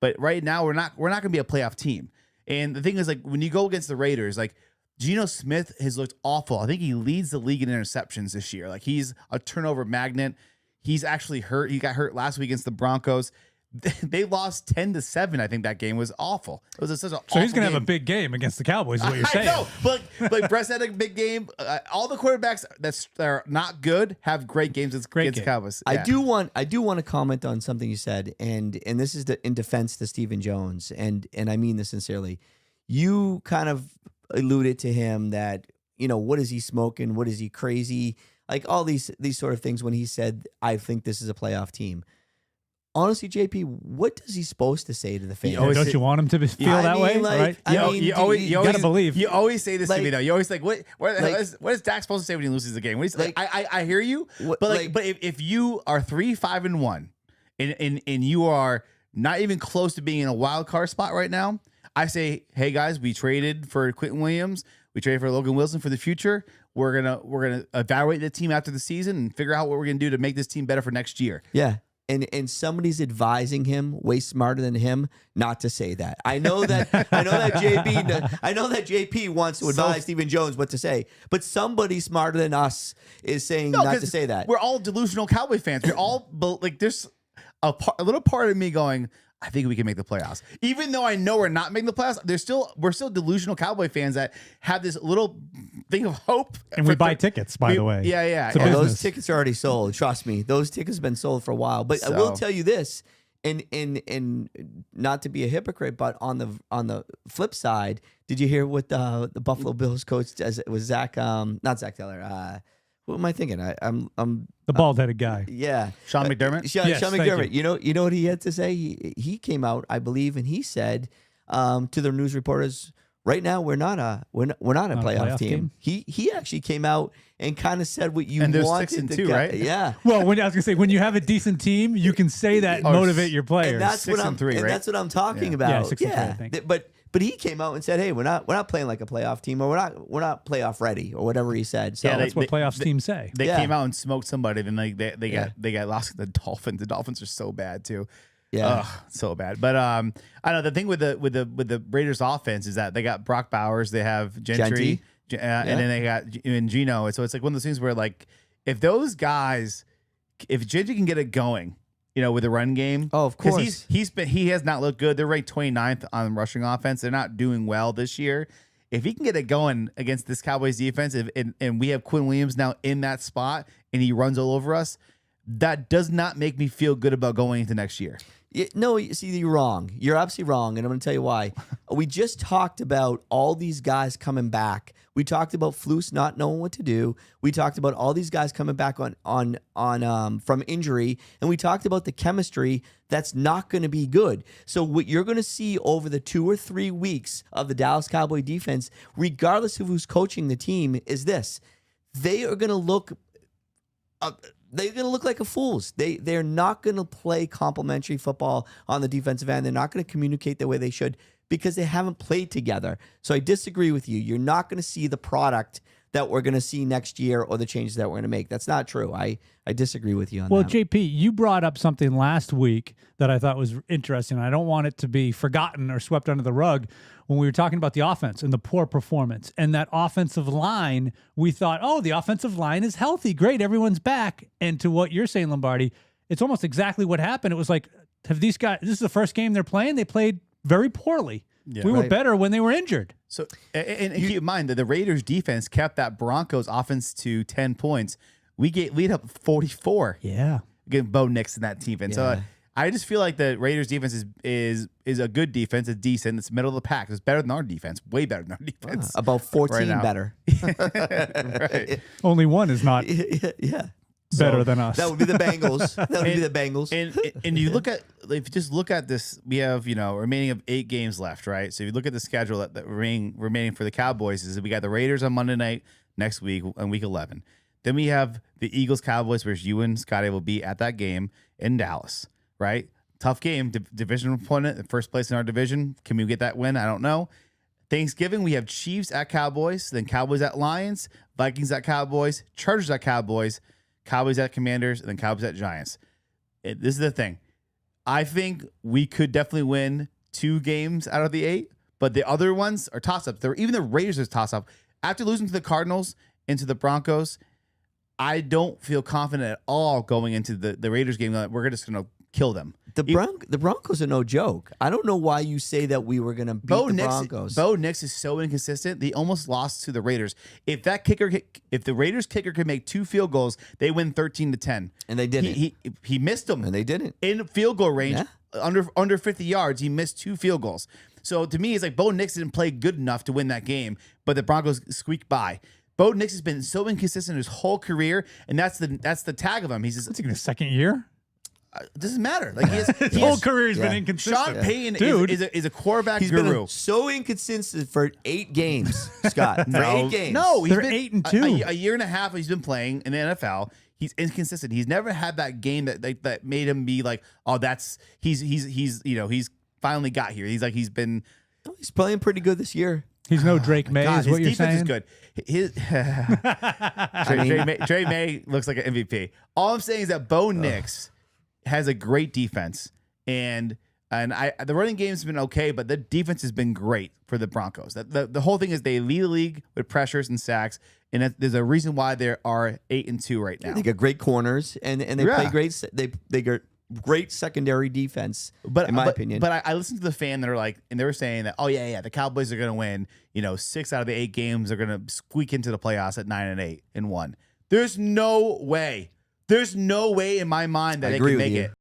But right now we're not going to be a playoff team. And the thing is, like, when you go against the Raiders, like, Geno Smith has looked awful. I think he leads the league in interceptions this year. Like, he's a turnover magnet. He's actually hurt. He got hurt last week against the Broncos. They lost 10-7. I think that game was awful. It was such an So he's going to game. have a big game against the Cowboys, is what you're saying. I know, but Brett had a big game. All the quarterbacks that are not good have great games against the Cowboys. Yeah. I do want to comment on something you said, and this is in defense to Stephen Jones, and I mean this sincerely. You kind of alluded to him that, what is he smoking? What is he crazy? Like all these sort of things when he said, I think this is a playoff team. Honestly, JP, what is he supposed to say to the fans? Don't you want him to feel that way? Right? You always believe. You always say this to me though. You always like, what is Dak supposed to say when he loses the game? What is, like, I hear you, but if you are 3-5-1 and you are not even close to being in a wild card spot right now, I say, hey guys, we traded for Quentin Williams, we traded for Logan Wilson for the future. We're gonna evaluate the team after the season and figure out what we're gonna do to make this team better for next year. Yeah. And somebody's advising him way smarter than him not to say that. I know that JP wants to advise Stephen Jones what to say, but somebody smarter than us is saying not to say that. We're all delusional Cowboy fans. We're all like, there's a little part of me going, I think we can make the playoffs. Even though I know we're not making the playoffs, we're still delusional Cowboy fans that have this little thing of hope. And we buy tickets, by the way. Yeah. Those tickets are already sold. Trust me, those tickets have been sold for a while. But I will tell you this, and not to be a hypocrite, but on the flip side, did you hear what the Buffalo Bills coach it was Zach? Not Zach Taylor. Who am I thinking? I'm the bald-headed guy. Yeah, Sean McDermott. Sean McDermott. You know what he had to say? He came out, I believe, and he said to the news reporters, right now we're not a playoff team. He actually came out and kind of said what you wanted to 6-2, right? Yeah. Well, I was gonna say, when you have a decent team, you can say that and motivate your players. And that's 6-3, right? That's what I'm talking about. Yeah, 6-3, I think. But he came out and said, "Hey, we're not playing like a playoff team, or we're not playoff ready, or whatever he said." So that's what playoffs teams say. They came out and smoked somebody, then they got lost to the Dolphins. The Dolphins are so bad too. Yeah, so bad. But I know the thing with the Raiders offense is that they got Brock Bowers, they have Gentry. And then they got Geno. So it's like one of those things where, like, if Gentry can get it going, with the run game. Oh, of course. He has not looked good. They're ranked 29th on rushing offense. They're not doing well this year. If he can get it going against this Cowboys defense, and we have Quinn Williams now in that spot, and he runs all over us, that does not make me feel good about going into next year. No, see, you're wrong. You're absolutely wrong, and I'm going to tell you why. We just talked about all these guys coming back. We talked about Flus not knowing what to do. We talked about all these guys coming back on from injury, and we talked about the chemistry that's not going to be good. So what you're going to see over the 2 or 3 weeks of the Dallas Cowboy defense, regardless of who's coaching the team, is this: they are going to look. They're going to look like a fools. They're not going to play complementary football on the defensive end. They're not going to communicate the way they should because they haven't played together. So I disagree with you. You're not going to see the product that we're going to see next year or the changes that we're going to make. That's not true. I disagree with you on that. Well, JP, you brought up something last week that I thought was interesting. I don't want it to be forgotten or swept under the rug when we were talking about the offense and the poor performance and that offensive line. We thought, oh, the offensive line is healthy. Great. Everyone's back. And to what you're saying, Lombardi, it's almost exactly what happened. It was like, have these guys, this is the first game they're playing. They played very poorly. Yeah, we were better when they were injured. So, and keep in mind that the Raiders defense kept that Broncos offense to 10 points. We lead up 44. Yeah. Against Bo Nix in that defense. Yeah. So I just feel like the Raiders defense is a good defense. It's decent. It's middle of the pack. It's better than our defense. Way better than our defense. About 14 better. Right. Only one is not. Yeah. Better than us. That would be the Bengals. And you look at, if you just look at this, we have remaining of 8 games left, right? So if you look at the schedule that remaining for the Cowboys, is that we got the Raiders on Monday night next week on week 11. Then we have the Eagles Cowboys, where you and Scotty will be at that game in Dallas, right? Tough game, division opponent, first place in our division. Can we get that win? I don't know. Thanksgiving, we have Chiefs at Cowboys, then Cowboys at Lions, Vikings at Cowboys, Chargers at Cowboys, Cowboys at Commanders, and then Cowboys at Giants. This is the thing. I think we could definitely win 2 games out of the 8, but the other ones are toss-ups. Even the Raiders is toss-up. After losing to the Cardinals and to the Broncos, I don't feel confident at all going into the Raiders game that we're just going to kill them. The Broncos are no joke. I don't know why you say that we were going to beat the Broncos. Bo Nix is so inconsistent. They almost lost to the Raiders. If the Raiders kicker could make 2 field goals, they win 13-10. And they didn't. He missed them. And they didn't. In field goal range, under 50 yards, he missed 2 field goals. So to me, it's like Bo Nix didn't play good enough to win that game, but the Broncos squeaked by. Bo Nix has been so inconsistent his whole career, and that's the tag of him. He's just It's in his second year. It doesn't matter. Like His whole career has been inconsistent. Sean Payton Dude. is a quarterback He's guru. been so inconsistent for 8 games, Scott. For 8 games. No, They're 8-2. A year and a half he's been playing in the NFL. He's inconsistent. He's never had that game that made him be like, oh, he's finally got here. He's been. He's playing pretty good this year. He's no Drake May, God, is what his you're defense saying. is good. Trey May looks like an MVP. All I'm saying is that Bo Nix has a great defense, and the running game's been okay, but the defense has been great for the Broncos. The whole thing is they lead the league with pressures and sacks, and there's a reason why they are 8-2 right now. They got great corners, and they play great. They got great secondary defense, in my opinion. But I listened to the fan that are like, and they were saying that, oh yeah, the Cowboys are going to win. 6 out of the 8 games are going to squeak into the playoffs at 9-8 and 1. There's no way. There's no way in my mind that they can make it.